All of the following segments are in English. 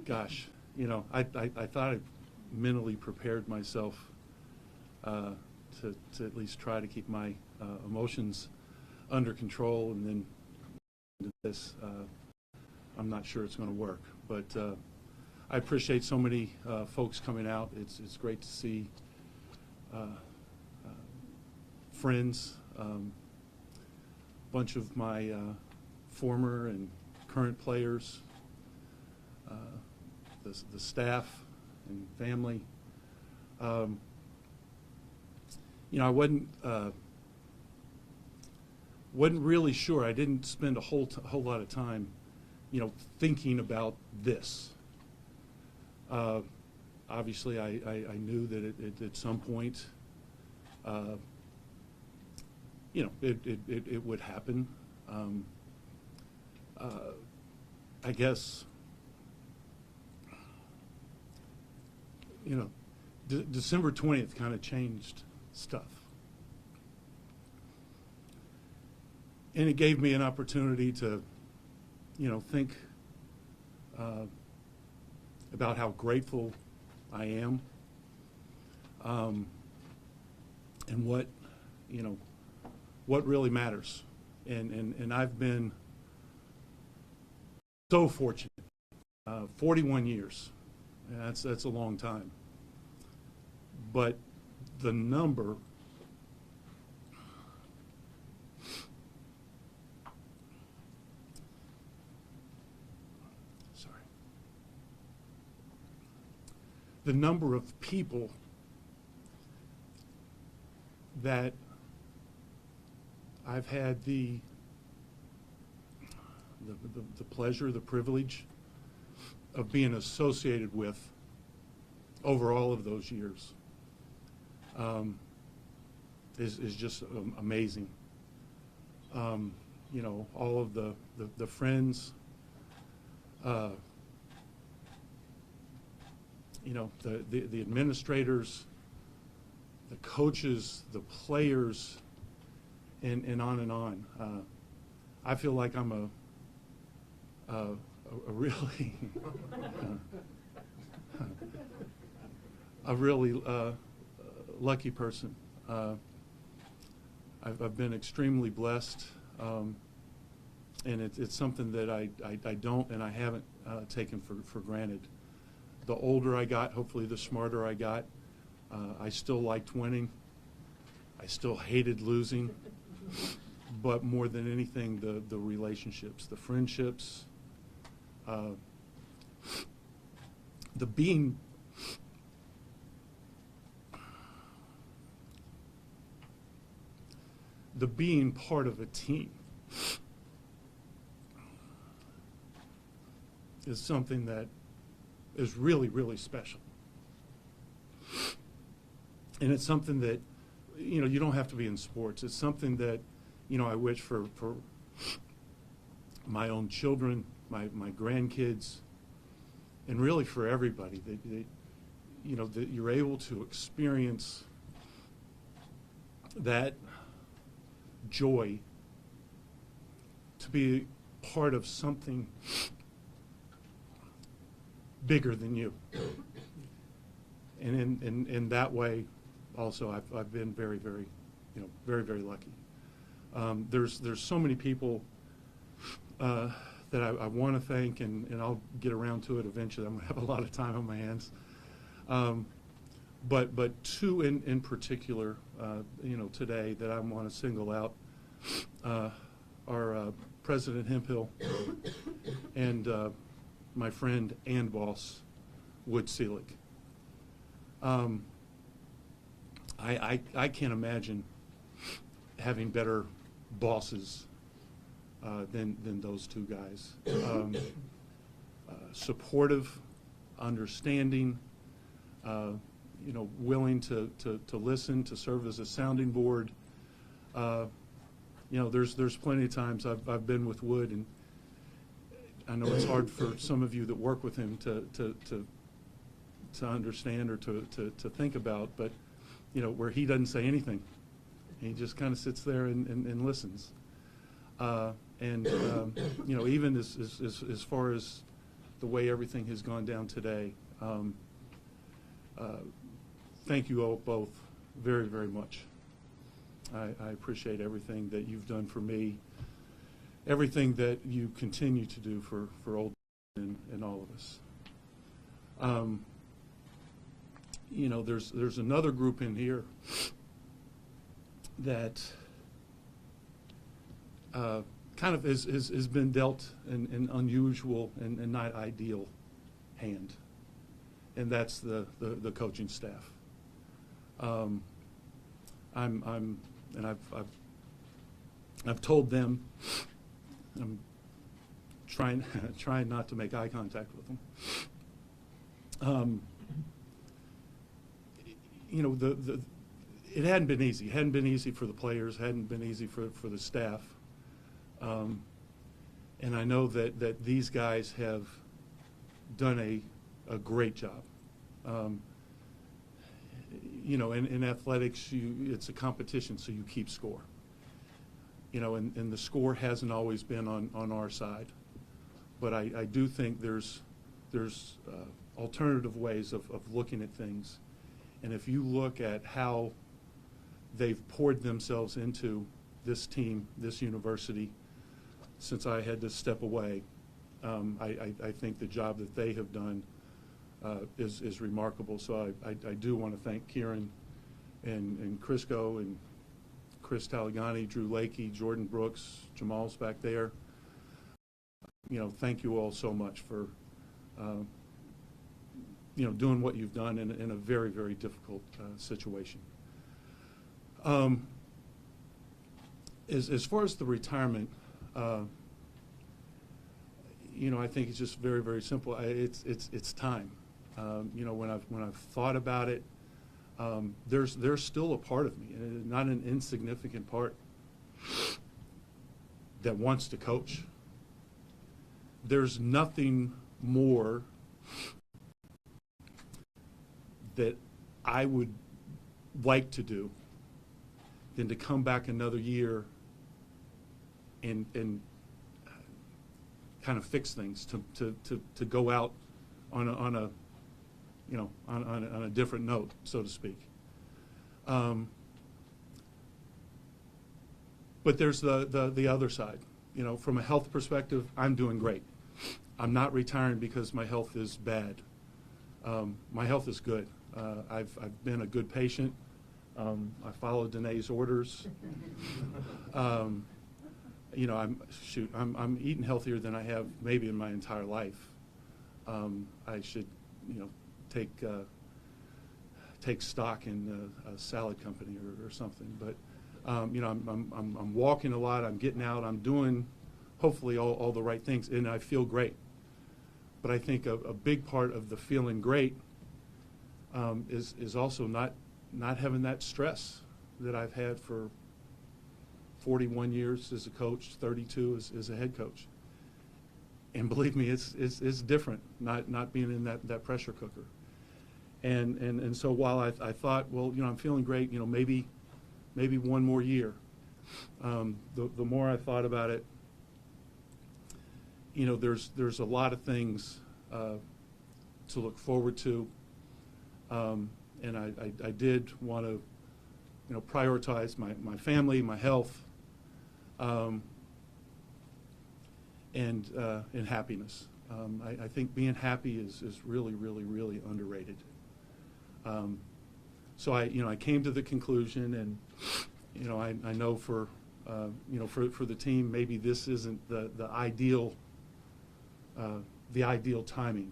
gosh, I thought I mentally prepared myself to at least try to keep my emotions under control, and then this, I'm not sure it's going to work. But I appreciate so many folks coming out. It's great to see friends, bunch of my former and current players, the staff and family. I wasn't really sure. I didn't spend a whole lot of time, thinking about this. Obviously, I knew that it at some point, it would happen. I guess, December 20th kind of changed stuff. And it gave me an opportunity to, think about how grateful I am, and what really matters. And I've been so fortunate. 41 years. That's a long time. But the number the number of people that I've had the pleasure, the privilege of being associated with over all of those years is just amazing. All of the friends, the administrators, the coaches, the players, and on and on. I feel like I'm a really a really lucky person. I've been extremely blessed, and it's something that I don't and I haven't taken for granted. The older I got, hopefully the smarter I got. I still liked winning. I still hated losing. But more than anything, the relationships, the friendships, the being part of a team is something that is really, really special. And it's something that, you don't have to be in sports. It's something that, I wish for my own children, my grandkids, and really for everybody, that you're able to experience that joy to be part of something bigger than you. And in that way, also, I've been very, very, very, very lucky. There's so many people that I want to thank, and I'll get around to it eventually. I'm going to have a lot of time on my hands. But two in particular, today that I want to single out are President Hemphill and my friend and boss, Wood Seelig. I can't imagine having better bosses than those two guys. Supportive, understanding, willing to listen, to serve as a sounding board. There's plenty of times I've been with Wood, and I know it's hard for some of you that work with him to understand or to think about, but where he doesn't say anything, he just kind of sits there and listens. Even as far as the way everything has gone down today. Thank you all both very, very much. I appreciate everything that you've done for me, everything that you continue to do for Old and all of us. You know, there's another group in here that kind of has been dealt an unusual and not ideal hand, and that's the coaching staff. I've told them, I'm trying not to make eye contact with them. You know, it hadn't been easy. It hadn't been easy for the players. Hadn't been easy for the staff. And I know that these guys have done a great job. You know, in athletics, it's a competition, so you keep score. You know, and the score hasn't always been on our side. But I do think there's alternative ways of looking at things. And if you look at how they've poured themselves into this team, this university, since I had to step away, I think the job that they have done is remarkable. So I do want to thank Kieran and Crisco and Chris Talagani, Drew Lakey, Jordan Brooks, Jamal's back there. You know, thank you all so much for you know, doing what you've done in a very, very difficult situation. As far as the retirement, you know, I think it's just very, very simple. It's time. You know, when I've thought about it, there's still a part of me, not an insignificant part, that wants to coach. There's nothing more that I would like to do than to come back another year and kind of fix things, to go out on a you know, on a different note, so to speak. But there's the other side. You know, from a health perspective, I'm doing great. I'm not retiring because my health is bad. My health is good. I've been a good patient. I followed Danae's orders. You know, I'm eating healthier than I have maybe in my entire life. I should, you know, take stock in a salad company or something. But you know, I'm walking a lot. I'm getting out. I'm doing hopefully all the right things, and I feel great. But I think a big part of the feeling great is also not having that stress that I've had for 41 years as a coach, 32 as a head coach. And believe me, it's different not being in that pressure cooker. And so while I thought, well, you know, I'm feeling great, you know, maybe one more year. The more I thought about it, you know, there's a lot of things to look forward to, and I did want to, you know, prioritize my family, my health, and happiness. I think being happy is really, really, really underrated. So I came to the conclusion, and you know, I know for you know, for the team, maybe this isn't the ideal timing,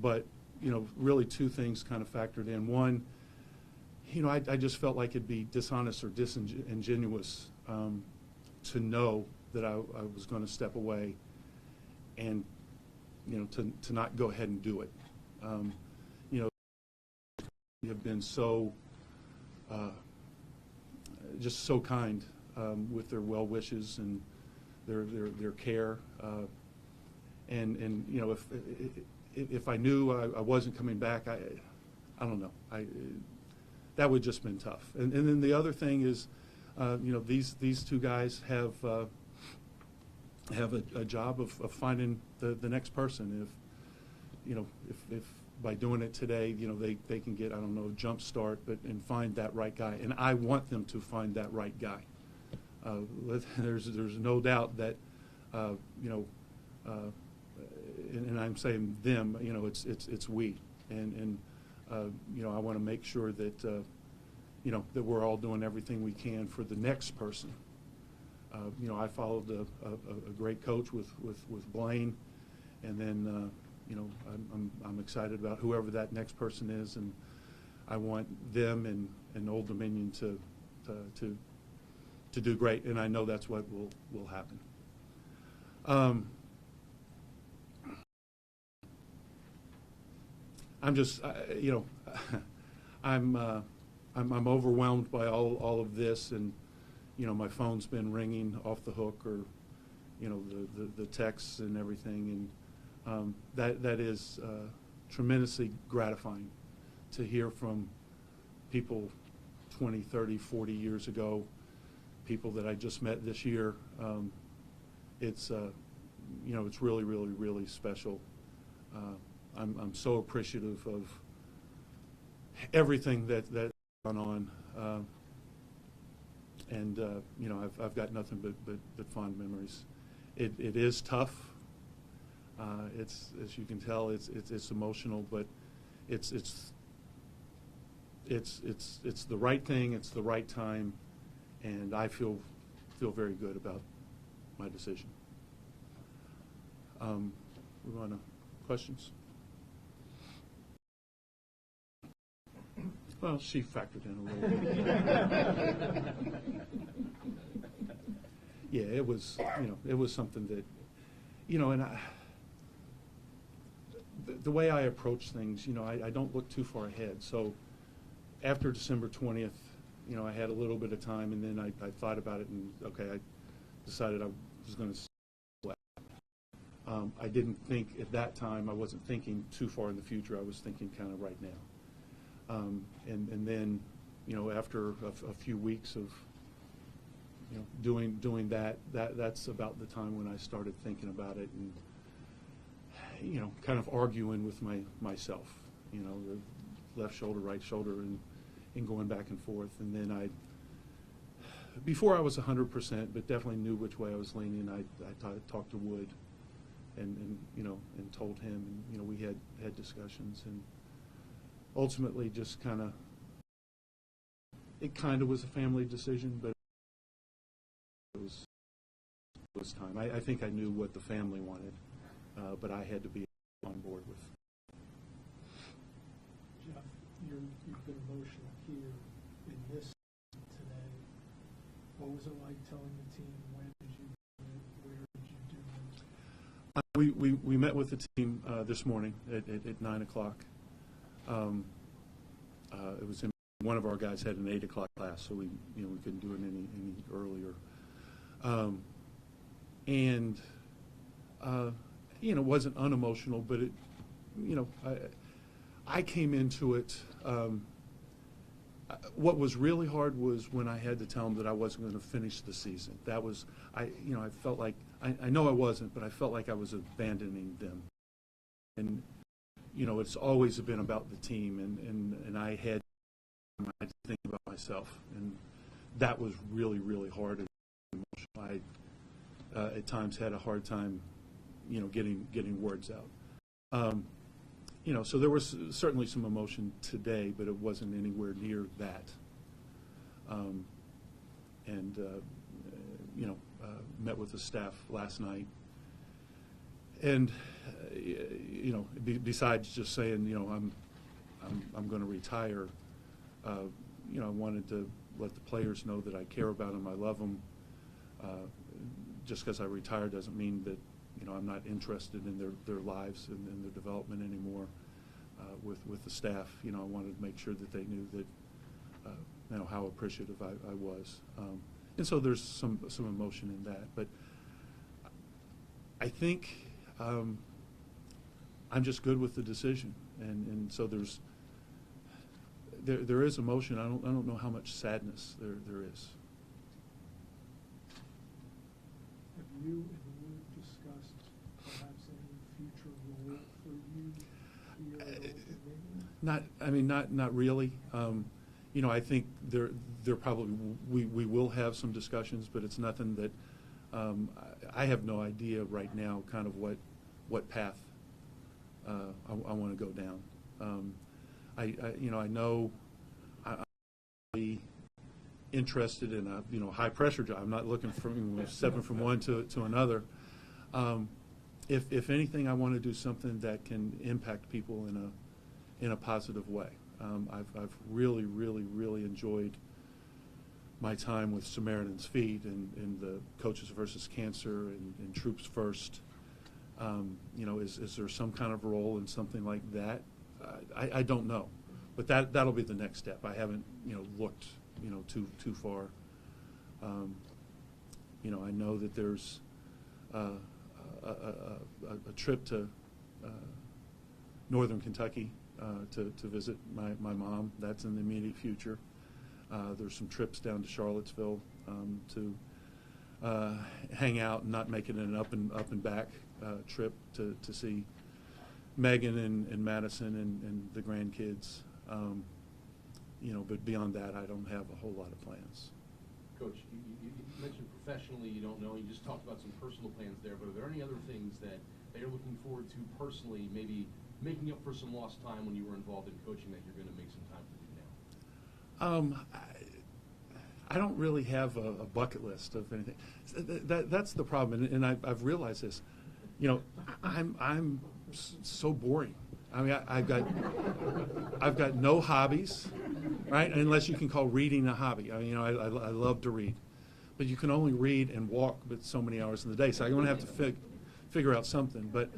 but you know, really two things kind of factored in. One, you know, I just felt like it'd be dishonest or disingenuous to know that I was going to step away, and you know, to not go ahead and do it. You know, you have been so just so kind with their well wishes and their care, and you know, if I knew I wasn't coming back, I don't know, that would just been tough. And then the other thing is, you know, these two guys have have a job of finding the next person. If by doing it today, they can get, I don't know, a jump start, and find that right guy. And I want them to find that right guy. There's no doubt that, and I'm saying them, it's we. And I want to make sure that, that we're all doing everything we can for the next person. I followed a great coach with Blaine, and then, I'm excited about whoever that next person is, and I want them and Old Dominion to do great, and I know that's what will happen. I'm just, I'm overwhelmed by all of this, and my phone's been ringing off the hook, or the texts and everything, and that is tremendously gratifying to hear from people 20, 30, 40 years ago, people that I just met this year. It's it's really, really, really special. I'm so appreciative of everything that's gone on, and I've got nothing but fond memories. It is tough. It's, as you can tell, it's emotional, but it's the right thing. It's the right time, and I feel very good about my decision. We want to questions? Well, she factored in a little bit. Yeah, it was something that, and the way I approach things, I don't look too far ahead. So after December 20th, I had a little bit of time, and then I thought about it, and okay, I decided I was going to. I didn't think at that time, I wasn't thinking too far in the future. I was thinking kind of right now. And then, after a few weeks of, doing that's about the time when I started thinking about it, and, kind of arguing with myself, the left shoulder, right shoulder, and going back and forth. And then before I was 100%, but definitely knew which way I was leaning, I talked to Wood and told him, and, we had discussions, and ultimately just it kind of was a family decision, but it was time. I think I knew what the family wanted, but I had to be on board with. Jeff, you've been emotional here in this today. What was it like telling the team? When did you do it? Where did you do it? We met with the team this morning at 9 o'clock. It was one of our guys had an 8 o'clock class, so we couldn't do it any earlier. And it wasn't unemotional, but it, I came into it. What was really hard was when I had to tell them that I wasn't going to finish the season. That was, I felt like, I know I wasn't, but I felt like I was abandoning them. And, it's always been about the team, and I had to think about myself. And that was really, really hard and emotional. I, at times, had a hard time, getting words out. So there was certainly some emotion today, but it wasn't anywhere near that. Met with the staff last night, and besides just saying, I'm going to retire, I wanted to let the players know that I care about them, I love them. Just because I retire doesn't mean that I'm not interested in their lives and their development anymore. With the staff, I wanted to make sure that they knew that how appreciative I was. And so there's some emotion in that, but I think I'm just good with the decision, and so there is emotion. I don't know how much sadness there is. Have you and Wood Not really. I think there probably we will have some discussions, but it's nothing that I have no idea right now. Kind of what path I want to go down. I know I'm really interested in a high pressure job. I'm not looking for stepping from one to another. If anything, I want to do something that can impact people in a positive way. I've really enjoyed my time with Samaritan's Feet and the Coaches versus Cancer and Troops First. Is there some kind of role in something like that? I don't know, but that'll be the next step. I haven't looked too far. I know that there's a trip to northern Kentucky to visit my mom. That's in the immediate future. There's some trips down to Charlottesville to hang out and not make it an up and back trip to see Megan and Madison and the grandkids. But beyond that, I don't have a whole lot of plans. Coach, you mentioned professionally you don't know. You just talked about some personal plans there, but are there any other things that you're looking forward to personally, maybe making up for some lost time when you were involved in coaching that you're going to make some time to do now? I don't really have a bucket list of anything. That's the problem, and I've realized this. I'm so boring. I mean, I've got no hobbies, right? Unless you can call reading a hobby. I mean, I love to read, but you can only read and walk but so many hours in the day. So I'm going to have to figure out something. But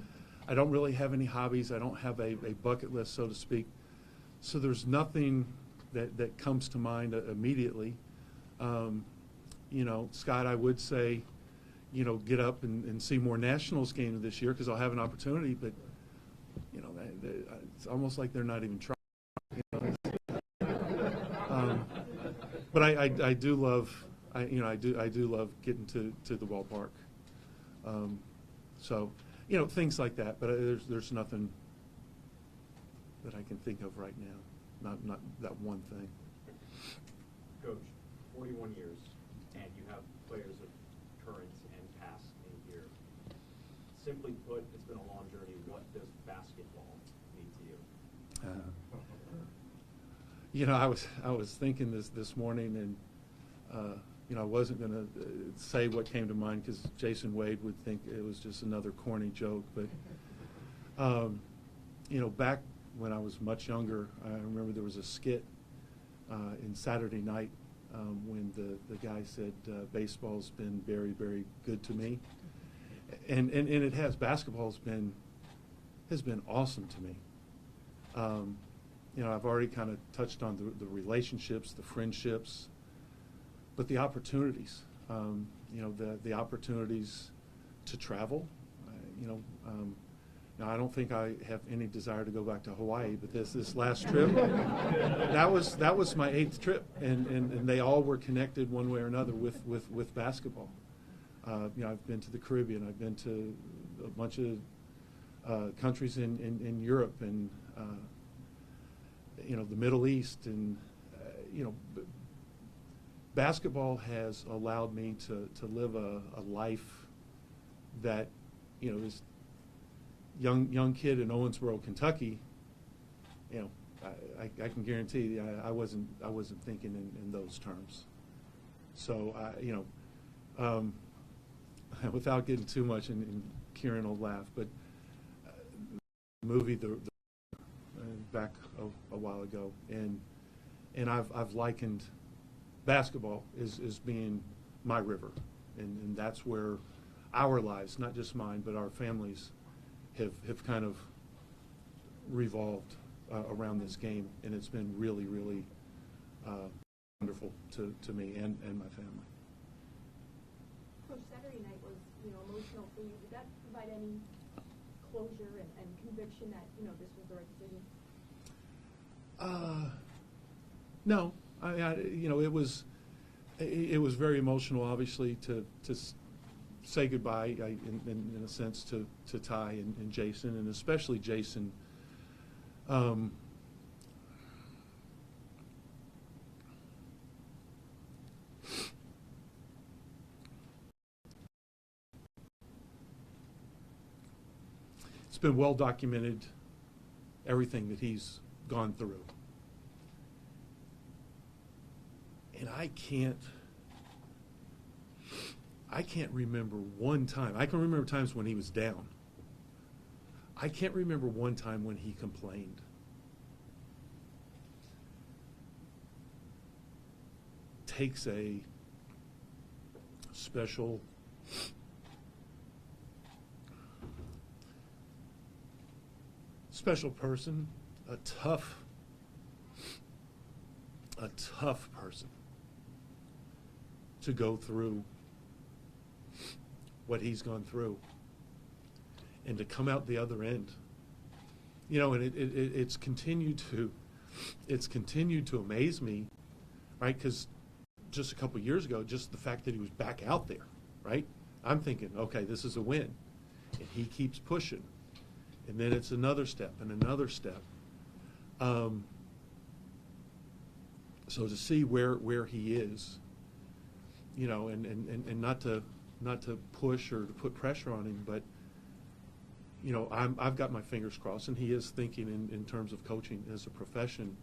I don't really have any hobbies. I don't have a bucket list, so to speak. So there's nothing that comes to mind immediately. Scott, I would say, get up and see more Nationals games this year because I'll have an opportunity. But it's almost like they're not even trying. But I do love I do love getting to the ballpark. So things like that. But there's nothing that I can think of right now. Not that one thing. Coach, 41 years, and you have players of current and past in here. Simply put, it's been a long journey. What does basketball mean to you? I was thinking this morning, and I wasn't going to say what came to mind because Jason Wade would think it was just another corny joke. But back when I was much younger, I remember there was a skit in Saturday Night when the guy said baseball's been very, very good to me, and it has. Basketball has been awesome to me. I've already kind of touched on the relationships, the friendships, but the opportunities. The opportunities to travel. Now, I don't think I have any desire to go back to Hawaii, but this last trip, that was my 8th trip, and they all were connected one way or another with basketball. I've been to the Caribbean, I've been to a bunch of countries in Europe and the Middle East, and basketball has allowed me to live a life that is. Young kid in Owensboro, Kentucky, I can guarantee I wasn't thinking in those terms. So without getting too much, and Kieran will laugh, but the movie back a while ago, and I've likened basketball as being my river, and that's where our lives, not just mine, but our families, have kind of revolved around this game, and it's been really wonderful to me and my family. Coach, Saturday night was emotional for you. Did that provide any closure and conviction that this was the right decision? No, it was very emotional, obviously, to say goodbye, in a sense, to Ty and Jason, and especially Jason. been well documented, everything that he's gone through. And I can't remember one time. I can remember times when he was down. I can't remember one time when he complained. Takes a special person, a tough person to go through what he's gone through and to come out the other end. You know, and it's continued to amaze me, right? Because just a couple of years ago, just the fact that he was back out there, right? I'm thinking, okay, this is a win. And he keeps pushing. And then it's another step and another step. So to see where he is, you know, and not to push or to put pressure on him, but you know, I've got my fingers crossed, and he is thinking in terms of coaching as a profession.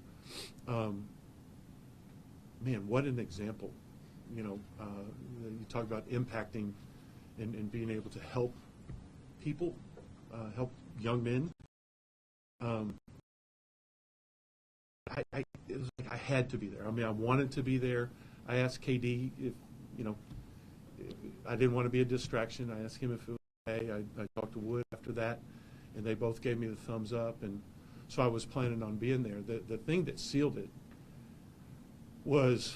Man, what an example! You know, you talk about impacting and being able to help people, help young men. It was like I had to be there. I mean, I wanted to be there. I asked KD if, you know, I didn't want to be a distraction. I asked him if it was okay. I talked to Wood after that, and they both gave me the thumbs up. And so I was planning on being there. The thing that sealed it was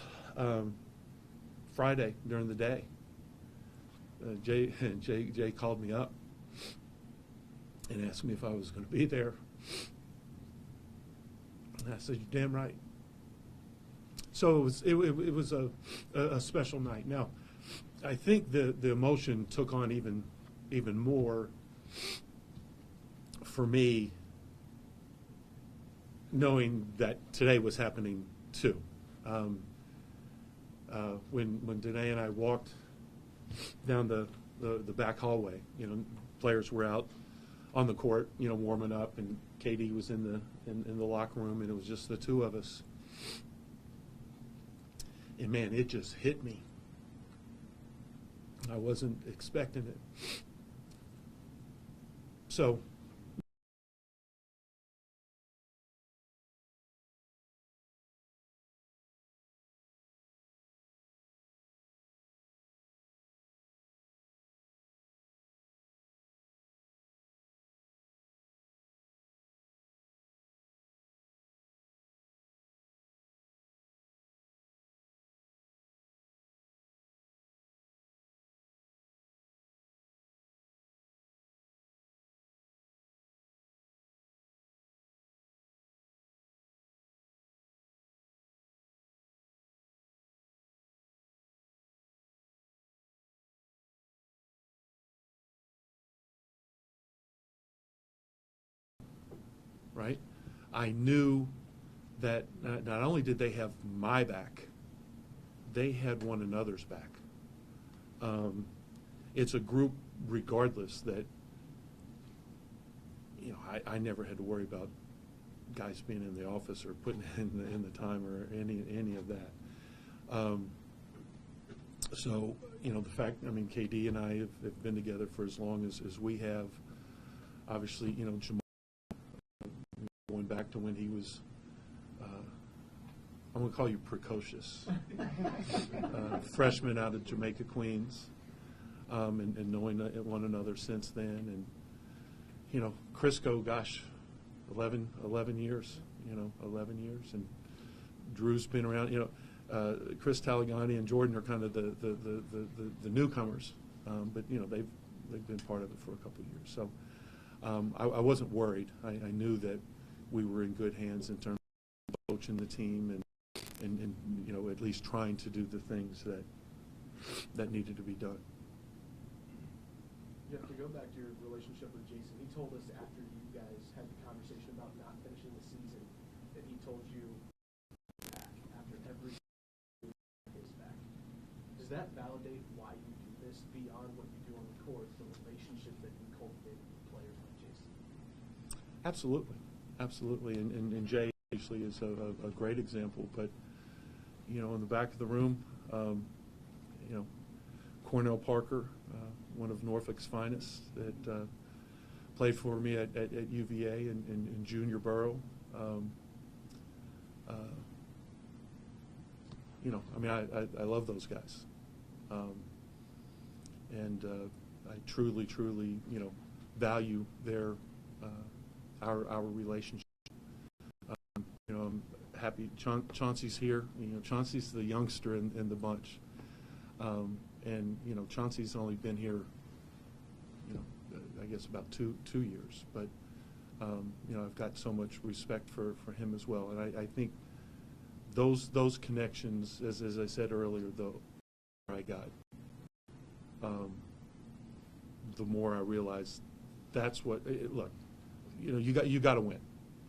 Friday during the day. Jay called me up and asked me if I was going to be there. And I said, "You're damn right." So it was a special night. Now, I think the emotion took on even more for me, knowing that today was happening too. When Danae and I walked down the back hallway, you know, players were out on the court, you know, warming up, and KD was in the locker room, and it was just the two of us. And man, it just hit me. I wasn't expecting it. So right, I knew that not only did they have my back, they had one another's back. It's a group, regardless, that, you know, I never had to worry about guys being in the office or putting in the time or any of that. So, you know, the fact, I mean, KD and I have been together for as long as we have. Obviously, you know, Jamal, going back to when he was, I'm going to call you precocious, freshman out of Jamaica, Queens, and knowing one another since then. And, you know, Crisco, gosh, 11 years, you know, 11 years. And Drew's been around, you know, Chris Talagani and Jordan are kind of the newcomers, but, you know, they've been part of it for a couple of years. So I wasn't worried. I knew that we were in good hands in terms of coaching the team and you know, at least trying to do the things that needed to be done. Yeah, to go back to your relationship with Jason, he told us after you guys had the conversation about not finishing the season that he told you back after every his back. Does that validate why you do this beyond what you do on the court, the relationship that you cultivate with players like Jason? Absolutely, absolutely, and Jay obviously is a great example. But you know, in the back of the room, you know, Cornell Parker, one of Norfolk's finest, that played for me at UVA in junior borough. You know, I mean, I love those guys, and I truly, you know, value their our relationship. You know, I'm happy Chauncey's here. You know, Chauncey's the youngster in the bunch, and you know, Chauncey's only been here, you know, I guess about two years. But you know, I've got so much respect for him as well, and I think those connections, as I said earlier, the more I got, the more I realized that's what. Look, you know, you got to win,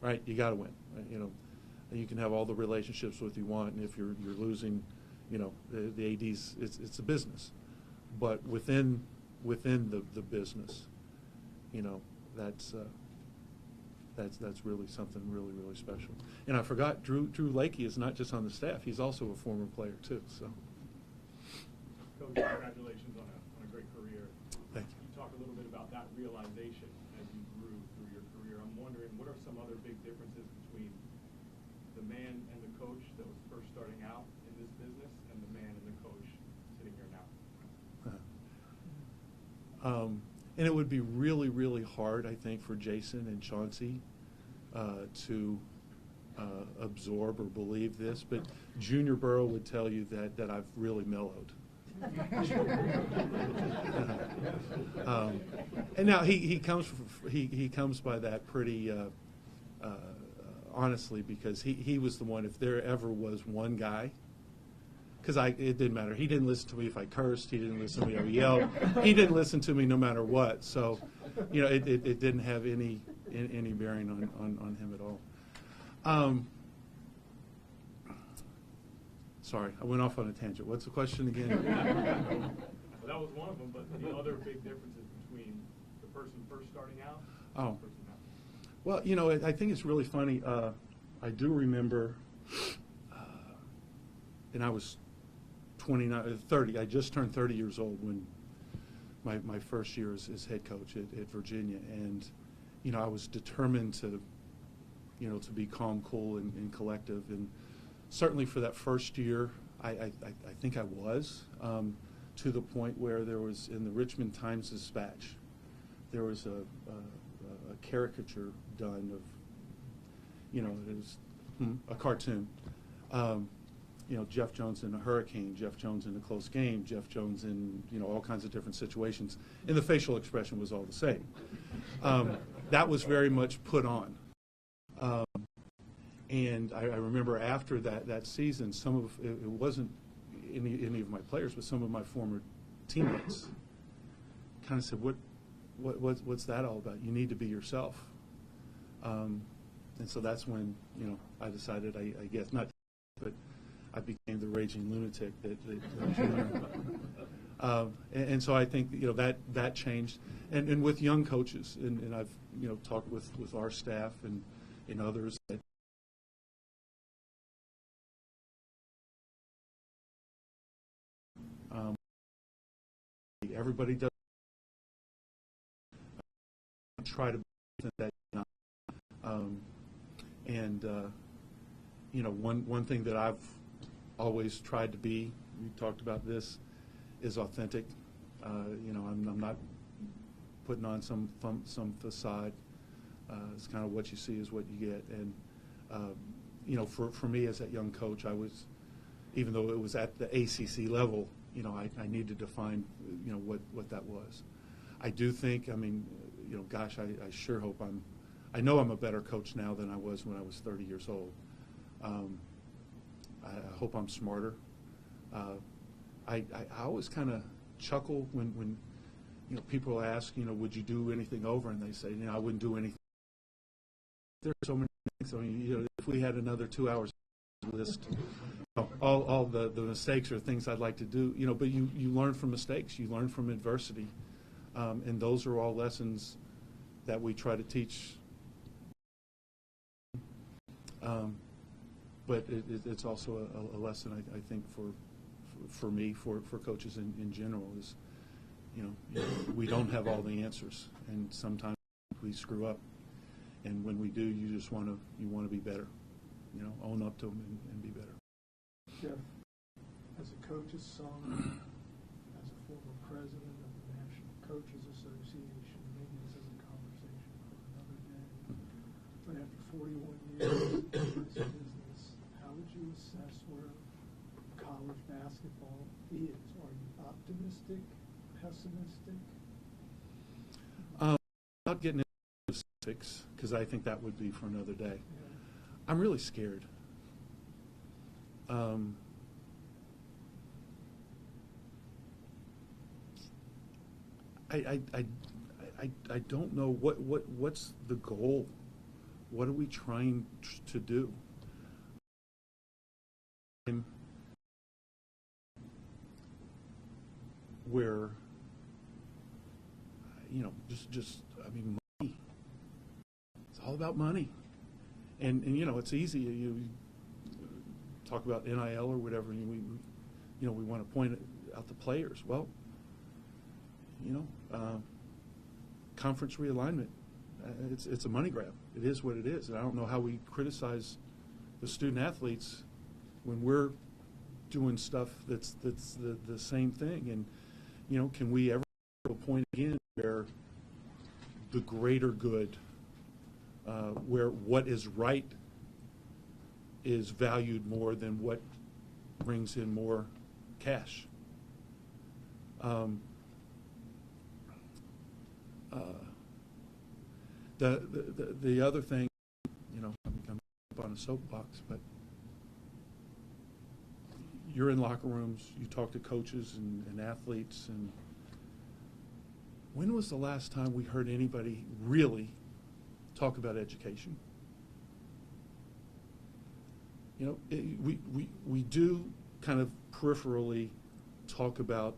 right? You got to win. You know, you can have all the relationships with you want, and if you're losing, you know, the ADs, it's a business. But within the business, you know, that's really something really special. And I forgot Drew Lakey is not just on the staff; he's also a former player too. So, Coach, congratulations on a great career. thank you. You talked a little bit about that realization as you grew through your career. I'm wondering, what are some other big differences between the man and the coach that was first starting out in this business and the man and the coach sitting here now? And it would be really hard, I think, for Jason and Chauncey to absorb or believe this, but Junior Burrow would tell you that I've really mellowed. And now he comes by that pretty honestly, because he was the one, if there ever was one guy, because it didn't matter. He didn't listen to me if I cursed. He didn't listen to me if I yelled. He didn't listen to me no matter what. So, you know, it didn't have any bearing on him at all. Sorry, I went off on a tangent. What's the question again? Well, that was one of them, but the other big differences between the person first starting out and the person now. Well, you know, I think it's really funny. I do remember, and I was 30. I just turned 30 years old when my first year as head coach at Virginia, and you know, I was determined to, you know, to be calm, cool, and collective, and certainly for that first year, I think I was, to the point where there was, in the Richmond Times-Dispatch, there was a caricature done of, you know, it was a cartoon. You know, Jeff Jones in a hurricane, Jeff Jones in a close game, Jeff Jones in, you know, all kinds of different situations, and the facial expression was all the same. That was very much put on. And I remember after that season, it wasn't any of my players, but some of my former teammates kind of said, what's that all about? You need to be yourself. And so that's when, you know, I decided, I guess, not, but I became the raging lunatic and so I think, you know, that changed. And with young coaches, and I've, you know, talked with our staff and others that everybody does try to be that, and you know, one thing that I've always tried to be, we talked about this, is authentic. You know, I'm not putting on some facade. It's kind of what you see is what you get. And you know, for me as that young coach, I was, even though it was at the ACC level, you know, I needed to find, you know, what that was. I do think, I mean, you know, gosh, I sure hope I know I'm a better coach now than I was when I was 30 years old. I hope I'm smarter. I always kind of chuckle when you know, people ask, you know, would you do anything over, and they say, you know, I wouldn't do anything. There's so many things. I mean, you know, if we had another 2 hours list, all the mistakes or things I'd like to do, you know, but you learn from mistakes, you learn from adversity, and those are all lessons that we try to teach But it's also a lesson, I think, for me, for coaches in general, is, we don't have all the answers, and sometimes we screw up. And when we do, you want to be better, own up to them and be better. Jeff, as a coach's son, as a former president of the National Coaches Association, maybe this is a conversation for another day, but after 41 years in this business, how would you assess where college basketball is? Are you optimistic, pessimistic? Without getting into specifics, because I think that would be for another day. Yeah. I'm really scared. I don't know what's the goal. What are we trying to do? Where money. It's all about money, and it's easy. You talk about NIL or whatever, and we want to point out the players. Well, conference realignment, it's a money grab. It is what it is, and I don't know how we criticize the student athletes when we're doing stuff that's the same thing. And can we ever get to a point again where the greater good, where what is right is valued more than what brings in more cash? The other thing, I'm up on a soapbox, but you're in locker rooms, you talk to coaches and athletes, and when was the last time we heard anybody really talk about education? We do kind of peripherally talk about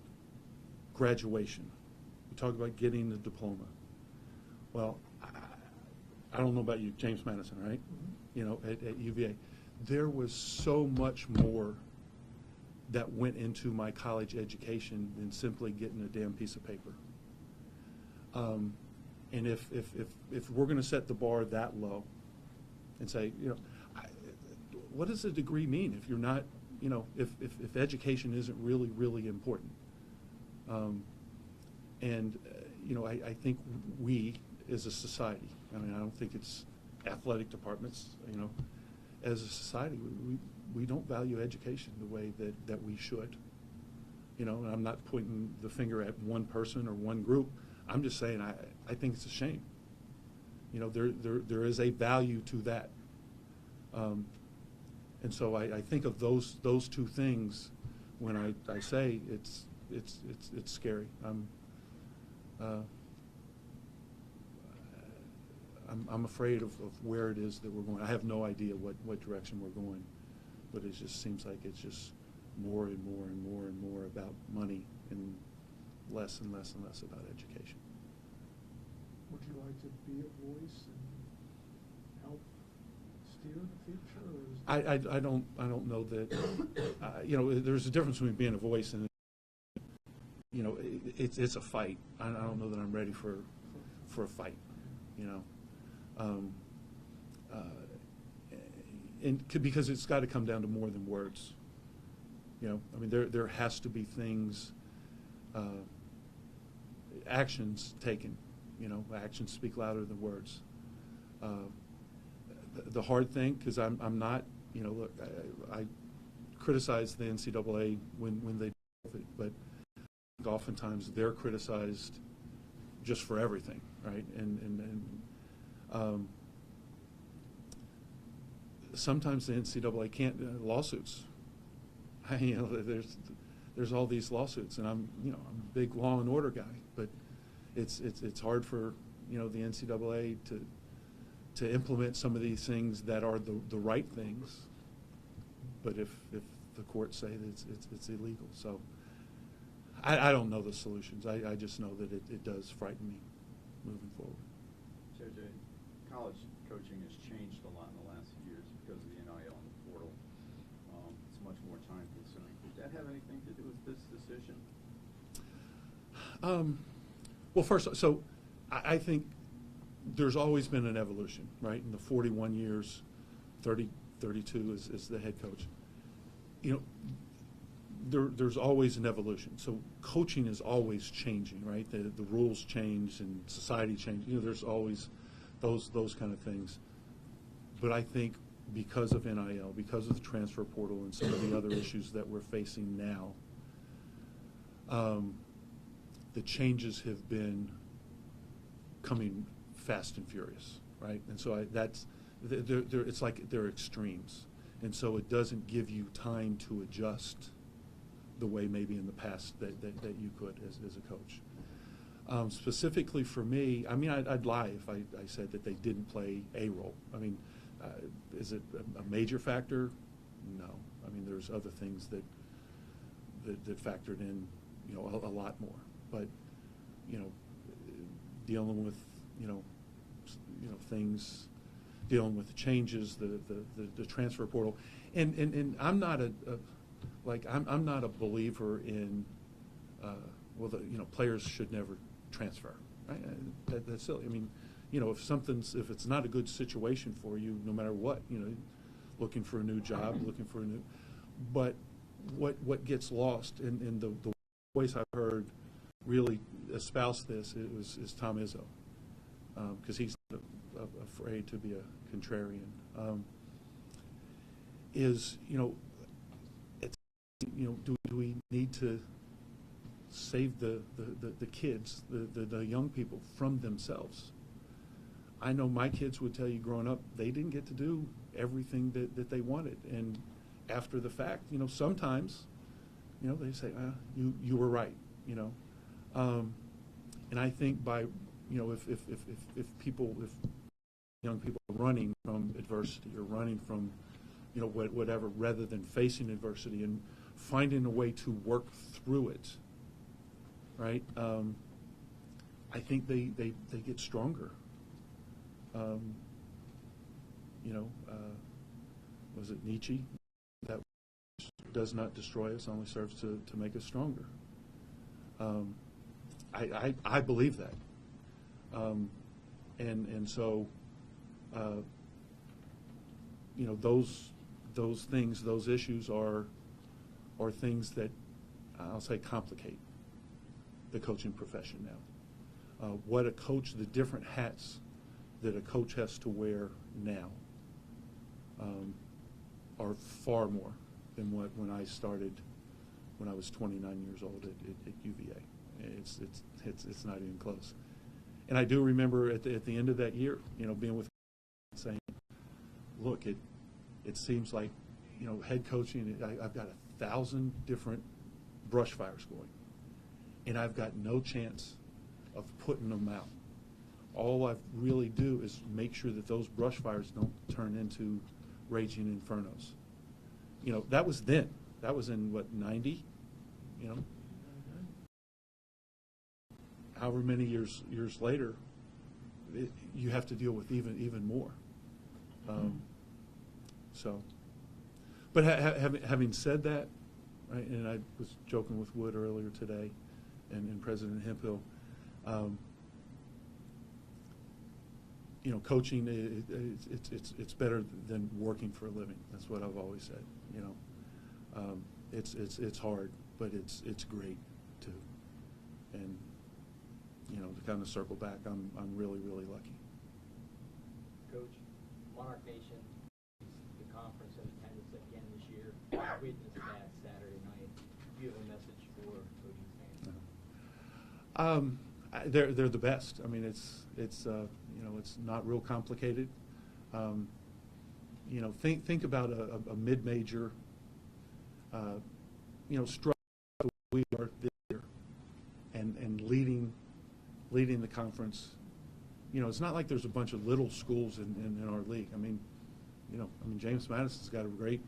graduation. We talk about getting the diploma. Well, I don't know about you, James Madison, right? Mm-hmm. At UVA. There was so much more that went into my college education than simply getting a damn piece of paper. And if we're going to set the bar that low and say, what does a degree mean if you're not, if education isn't really, really important? I think we, as a society, I don't think it's athletic departments, as a society, we don't value education the way that we should. And I'm not pointing the finger at one person or one group. I'm just saying I think it's a shame. There is a value to that. And so I think of those two things when I say it's scary. I'm afraid of where it is that we're going. I have no idea what direction we're going, but it just seems like it's just more and more and more and more about money and less and less and less about education. Would you like to be a voice and help steer the future? Or is I don't know that. There's a difference between being a voice and it's a fight. I don't know that I'm ready for a fight. Because it's got to come down to more than words. There has to be things, actions taken. Actions speak louder than words. The hard thing, because I'm not, look, I criticize the NCAA when they do it, but oftentimes they're criticized just for everything, right? And sometimes the NCAA can't lawsuits. There's all these lawsuits, and I'm a big law and order guy, but it's hard for the NCAA to implement some of these things that are the right things. But if the courts say that it's illegal, so I don't know the solutions. I just know that it does frighten me moving forward. So to college coaching has changed a lot in the last few years because of the NIL and the portal. It's much more time consuming. Did that have anything to do with this decision? Well, first, so I think there's always been an evolution, right? In the 41 years, 32 is the head coach. You know, there's always an evolution. So coaching is always changing, right? The rules change and society changes. You know, there's always those kind of things. But I think because of NIL, because of the transfer portal and some of the other issues that we're facing now, the changes have been coming fast and furious, right? And so it's like they're extremes. And so it doesn't give you time to adjust the way maybe in the past that you could as a coach. Specifically for me, I mean, I'd lie if I said that they didn't play a role. I mean, is it a major factor? No. I mean, there's other things that factored in, you know, a lot more. But, you know, dealing with, you know, things, dealing with the changes, the transfer portal, and I'm not I'm not a believer in players should never transfer. Right? That's silly. I mean, you know, if it's not a good situation for you, no matter what, you know, looking for a new job, but what gets lost in the voice I've heard really espouse this is Tom Izzo, because he's not afraid to be a contrarian. Do we need to save the kids, the young people from themselves? I know my kids would tell you growing up, they didn't get to do everything that they wanted. And after the fact, you know, sometimes, you know, they say, you were right, you know. And I think by, you know, if young people are running from adversity or running from, you know, whatever, rather than facing adversity and finding a way to work through it, right? I think they get stronger. Was it Nietzsche? That does not destroy us, only serves to make us stronger. I believe that. And so, you know, those things, those issues are things that I'll say complicate the coaching profession now. What a coach, the different hats that a coach has to wear now are far more than when I started when I was 29 years old at UVA. It's not even close. And I do remember at the end of that year, you know, being with saying, look, it seems like, you know, head coaching, I've got 1,000 different brush fires going, and I've got no chance of putting them out. All I really do is make sure that those brush fires don't turn into raging infernos. You know, that was then. That was in, 90? You know? However many years later, you have to deal with even more. But having said that, right, and I was joking with Wood earlier today and President Hemphill, you know, coaching, it's better than working for a living. That's what I've always said. You know, it's hard, but it's great too. And you know, to kind of circle back, I'm really lucky. Coach, Monarch Nation, the conference in attendance again this year. Witnessed that Saturday night. Do you have a message for ODU fans? They're the best. I mean, it's you know, it's not real complicated. You know, think about a mid-major, you know, struggle we are this year, and leading the conference. You know, it's not like there's a bunch of little schools in our league. I mean, you know, James Madison's got a great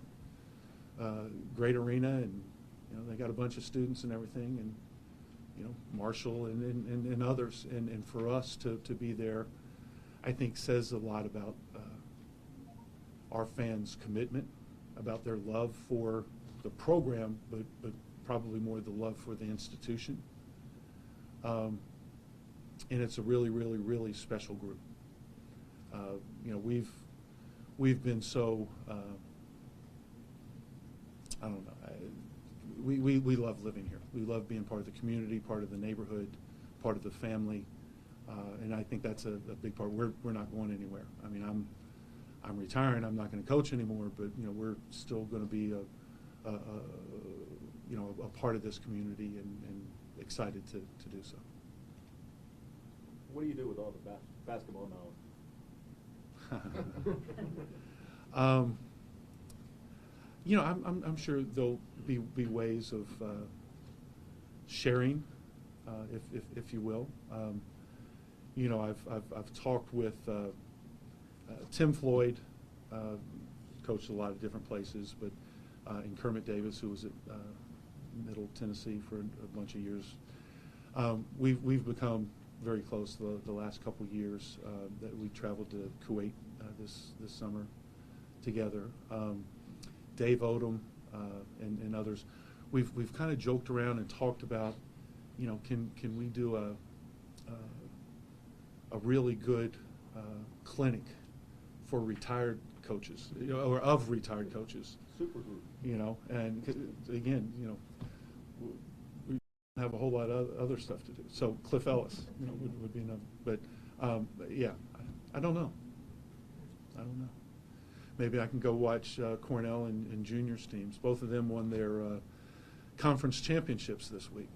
arena, and you know, they got a bunch of students and everything, and you know, Marshall and others, and for us to be there, I think says a lot about our fans' commitment, about their love for the program, but probably more the love for the institution. And it's a really, really, really special group. You know, we've been so I don't know. We love living here. We love being part of the community, part of the neighborhood, part of the family, and I think that's a big part. We're not going anywhere. I mean, I'm retiring. I'm not going to coach anymore, but you know, we're still going to be a part of this community and excited to do so. What do you do with all the basketball knowledge? You know, I'm sure there'll be ways of sharing, if you will. You know, I've talked with Tim Floyd, coached a lot of different places, but and Kermit Davis, who was at Middle Tennessee for a bunch of years. We've become very close the last couple years that we traveled to Kuwait this summer together. Dave Odom and others. We've kind of joked around and talked about, you know, can we do a really good clinic for retired coaches, you know, or of retired coaches. Super group. You know, and again, you know, we have a whole lot of other stuff to do. So Cliff Ellis, you know, would be another. But yeah, I don't know. I don't know. Maybe I can go watch Cornell and juniors teams. Both of them won their conference championships this week.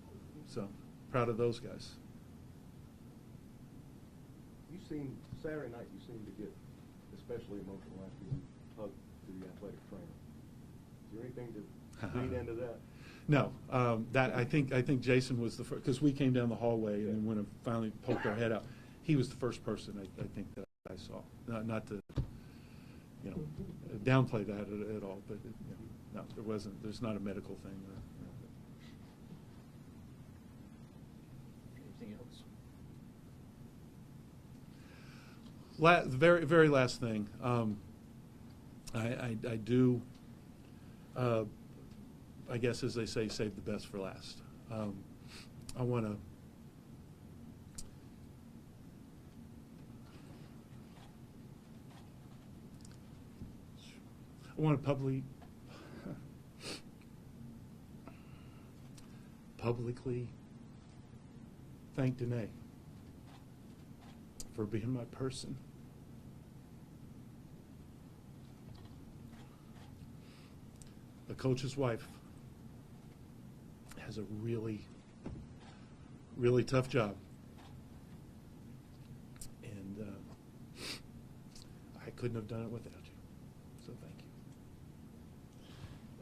So proud of those guys. Saturday night, you seem to get especially emotional after you hug to the athletic trainer. Is there anything to read into that? No, that I think Jason was the first, because we came down the hallway and when it finally poked our head out, he was the first person I think that I saw. Not to, you know, downplay that at all, but you know, no, there wasn't. There's not a medical thing. Anything else? The very last thing, I do, I guess as they say, save the best for last. I want to publicly thank Danae for being my person. The coach's wife has a really, really tough job. And I couldn't have done it without you. So thank you.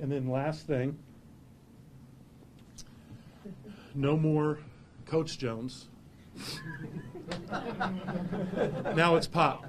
And then last thing, no more Coach Jones. Now it's Pop.